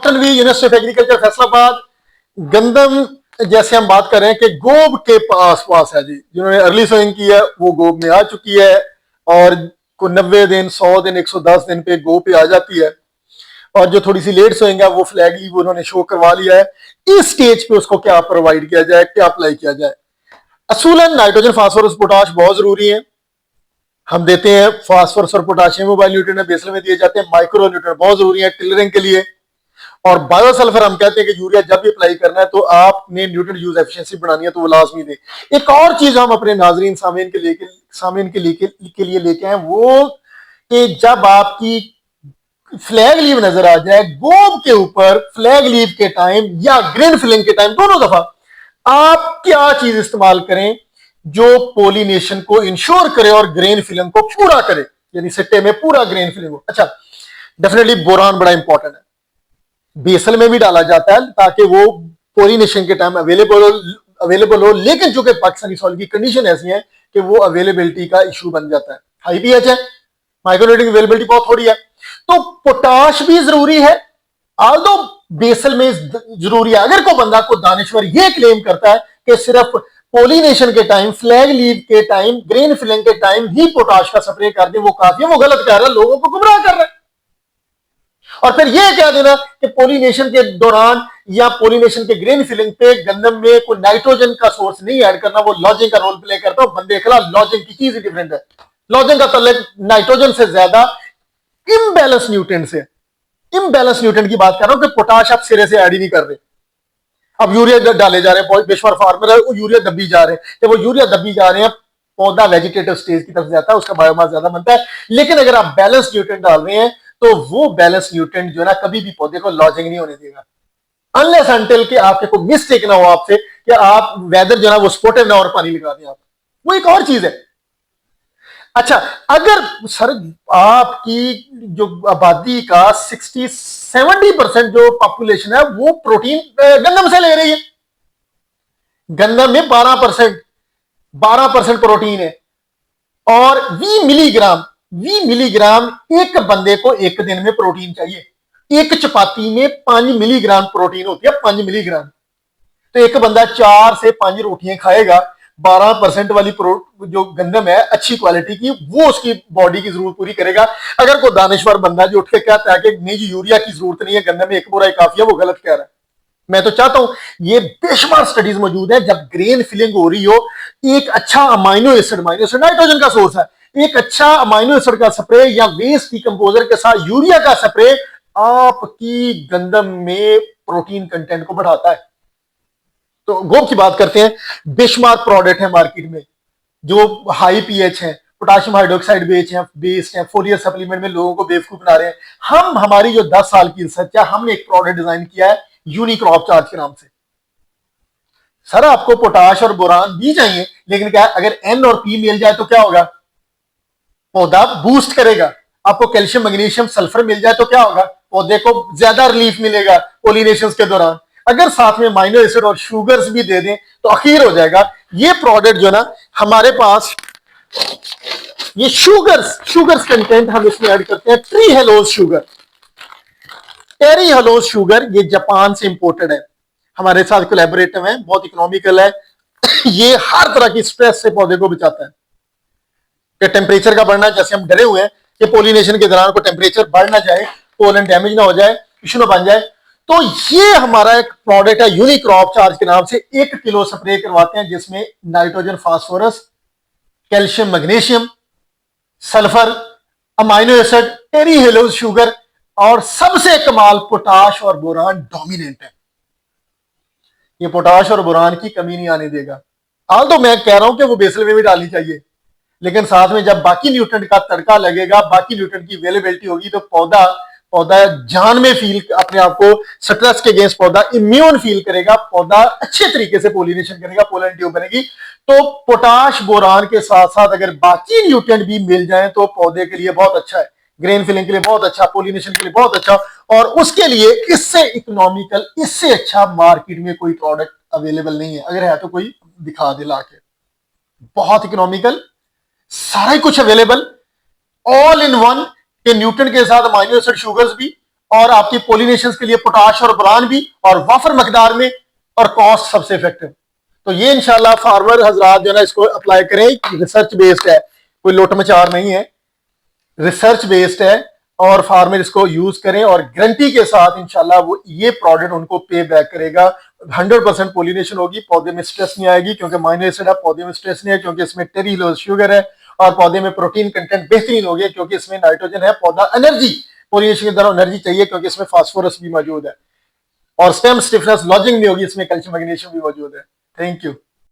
Tanvi university of agriculture Faisalabad. गंदम जैसे हम बात कर रहे हैं कि गोब के पास पास है जी, जिन्होंने अर्ली सोइंग की है वो गोब में आ चुकी है और को 90 दिन 100 दिन 110 दिन पे गोब पे आ जाती है, और जो थोड़ी सी लेट सोइंग है वो फ्लैग लीव उन्होंने शो करवा लिया है। इस स्टेज पे उसको क्या प्रोवाइड किया जाए, क्या अप्लाई किया जाए? असूलन नाइट्रोजन फास्फोरस पोटाश बहुत जरूरी है, हम देते हैं फास्फोरस और पोटाशियम मोबाइल न्यूट्रिएंट बेसल में दिए जाते हैं। माइक्रो न्यूट्रिएंट बहुत जरूरी है टिलरिंग के लिए। और बायोसल्फर हम कहते हैं कि यूरिया जब भी अप्लाई करना है तो आपने न्यूट्रिएंट यूज एफिशिएंसी बढ़ानी है तो वो लाजमी दे। एक और चीज हम अपने नाजरीन सामीन के लिए लेके आए वो कि जब आपकी फ्लैग लीव नजर आ जाए गोब के ऊपर फ्लैग लीव के टाइम या ग्रेन फिलिंग के टाइम, दोनों दफा आप क्या चीज इस्तेमाल करें जो पोलिनेशन को इंश्योर करे और ग्रेन फिलिंग को पूरा करे, यानी सिट्टे में पूरा ग्रेन फिलिंग हो। अच्छा, डेफिनेटली बोरान बड़ा इंपॉर्टेंट है, बेसल में भी डाला जाता है ताकि वो पोलिनेशन के टाइम अवेलेबल हो, लेकिन चूंकि पाकिस्तानी सॉइल की कंडीशन ऐसी है कि वो अवेलेबिलिटी का इशू बन जाता है। हाई पीएच है, माइक्रोन्यूट्रिएंट की अवेलेबिलिटी बहुत थोड़ी है, तो पोटाश भी जरूरी है, आल्दो बेसल में जरूरी है। अगर कोई बंदा को दानिश्वर ये क्लेम करता है कि सिर्फ पोलिनेशन के टाइम, फ्लैग लीव के टाइम, ग्रेन फिलिंग के टाइम ही पोटाश का स्प्रे कर दे वो काफी है, वो गलत कह रहा है, लोगों को गुमराह कर रहा है। और फिर यह कह देना कि पोलिनेशन के दौरान या पोलिनेशन के ग्रेन फिलिंग पे गंदम में कोई नाइट्रोजन का सोर्स नहीं ऐड करना, वो लॉजिंग का रोल प्ले करता है। बंदे खिलाफ लॉजिंग की चीज ही डिफरेंट है। लॉजिंग का तल्लुक नाइट्रोजन से ज्यादा इम्बैलेंस न्यूट्रिएंट से, इम्बैलेंस न्यूट्रिएंट की बात कर रहा हूं कि पोटाश आप सिरे से ऐड ही नहीं कर रहे। अब यूरिया डाले जा रहे हैं, बेशुमार फार्मर है वो यूरिया दबी जा रहे हैं, जब वो यूरिया दबी जा रहे हैं पौधा वेजिटेटिव स्टेज की तरफ जाता है, उसका बायोमास ज्यादा बनता है। लेकिन अगर आप बैलेंस न्यूट्रिएंट डाल रहे हैं तो वो बैलेंस न्यूट्रिएंट जो है ना कभी भी पौधे को लॉजिंग नहीं होने देगा, अनलेस अनटिल कि आपके कोई मिस्टेक ना हो आपसे कि आप वेदर जो है वो सपोर्टिव ना और पानी लगा दें आप, वो एक और चीज है। अच्छा, अगर सर आपकी जो आबादी का 60-70% जो पॉपुलेशन है वो प्रोटीन गंदम से ले रही है, गंदम में 12% प्रोटीन है, और 20 मिलीग्राम एक बंदे को एक दिन में प्रोटीन चाहिए। एक चपाती में 5 मिलीग्राम प्रोटीन होती है, 5 मिलीग्राम। तो एक बंदा 4 से 5 रोटियां खाएगा, 12% वाली जो गंदम है अच्छी क्वालिटी की, वो उसकी बॉडी की जरूरत पूरी करेगा। अगर कोई दानिश्वर बंदा जो उठ के कहता है कि नहीं जी यूरिया की जरूरत नहीं है, गंदम में एक बोरा काफी है, वो गलत कह रहा है। मैं तो चाहता हूं, ये बेशुमार स्टडीज मौजूद है, जब ग्रेन फिलिंग हो रही हो, एक अच्छा अमाइनो एसिड नाइट्रोजन का सोर्स है, एक अच्छा अमाइनो एसिड का स्प्रे या वेस्ट डिकम्पोजर के साथ यूरिया का स्प्रे आपकी गंदम में प्रोटीन कंटेंट को बढ़ाता है। तो गोब की बात करते हैं, बेशुमार प्रोडक्ट है मार्केट में जो हाई पीएच है, पोटाशियम हाइड्रोक्साइड बेस्ड है, फोलियर सप्लीमेंट में लोगों को बेवकूफ बना रहे हैं। हम हमारी जो 10 साल की रिसर्च है, हमने एक प्रोडक्ट डिजाइन किया है यूनिक्रॉप चार्ज के नाम से। सर आपको पोटाश और बोरान भी चाहिए, लेकिन क्या अगर एन और पी मिल जाए तो क्या होगा, पौधा बूस्ट करेगा। आपको कैल्शियम मैग्नीशियम सल्फर मिल जाए तो क्या होगा, पौधे को ज्यादा रिलीफ मिलेगा पोलिनेशन के दौरान। अगर साथ में अमाइनो एसिड और शुगर्स भी दे दें तो अखीर हो जाएगा। ये प्रोडक्ट जो ना हमारे पास, ये शुगर्स कंटेंट हम इसमें ऐड करते हैं। ट्री हेलोज शुगर, टेरी हेलोज शुगर, ये जापान से इंपोर्टेड है, हमारे साथ कोलैबोरेटिव है, बहुत इकोनॉमिकल है। ये हर तरह की स्ट्रेस से पौधे को बचाता है कि टेम्परेचर का बढ़ना, जैसे हम डरे हुए हैं कि पोलिनेशन के दौरान को टेम्परेचर बढ़ ना जाए, पोलन डैमेज ना हो जाए, इशू ना बन जाए। तो ये हमारा एक प्रोडक्ट है यूनिक्रॉप चार्ज के नाम से। 1 किलो स्प्रे करवाते हैं जिसमें nitrogen phosphorus, calcium magnesium, sulphur, amino acid, टेरी हेलोज शुगर और सबसे कमाल पोटाश और बोरान डोमिनेंट है। ये पोटाश और बोरान की कमी नहीं आने देगा। तो मैं कह रहा हूं कि वो बेसल में भी डालनी चाहिए, लेकिन साथ में जब बाकी न्यूट्रिएंट का तड़का लगेगा, बाकी न्यूट्रिएंट की अवेलेबिलिटी होगी तो पौधा जान में फील, अपने आप को स्ट्रेस के अगेंस्ट पौधा इम्यून फील करेगा, पौधा अच्छे तरीके से पोलिनेशन करेगा, पोलन ट्यूब बनेगी। तो पोटाश बोरान के साथ साथ अगर बाकी न्यूट्रिएंट भी मिल जाए तो पौधे के लिए बहुत अच्छा है, ग्रेन फिलिंग के लिए बहुत अच्छा, पोलिनेशन के लिए बहुत अच्छा, और उसके लिए इससे इकोनॉमिकल, इससे अच्छा मार्केट में कोई प्रोडक्ट अवेलेबल नहीं है। अगर है तो कोई दिखा दे ला के। बहुत इकोनॉमिकल, सारा ही कुछ अवेलेबल, ऑल इन वन, के न्यूट्रिएंट के साथ अमाइनो एसिड शुगर्स भी और आपकी पोलिनेशन के लिए पोटाश और बोरान भी, और वाफर मकदार में, और कॉस्ट सबसे इफेक्टिव। तो ये इंशाल्लाह फार्मर हजरात जो है ना इसको अप्लाई करें। रिसर्च बेस्ड है, कोई लोट मचार नहीं है, रिसर्च बेस्ड है, और फार्मर इसको यूज करें और गारंटी के साथ इंशाल्लाह वो ये प्रोडक्ट उनको पे बैक करेगा। 100% पोलिनेशन होगी, पौधे में स्ट्रेस नहीं आएगी, क्योंकि माइनो एसिड है, पौधे में स्ट्रेस नहीं है क्योंकि इसमें टेरिलोज शुगर है, और पौधे में प्रोटीन कंटेंट बेहतरीन हो गया क्योंकि इसमें नाइट्रोजन है। पौधा एनर्जी, पोलिनेशन के दौरान एनर्जी चाहिए क्योंकि इसमें फास्फोरस भी मौजूद है, और स्टेम स्टिफनेस लॉजिंग भी होगी, इसमें कैल्शियम मैग्नीशियम भी मौजूद है। Thank you.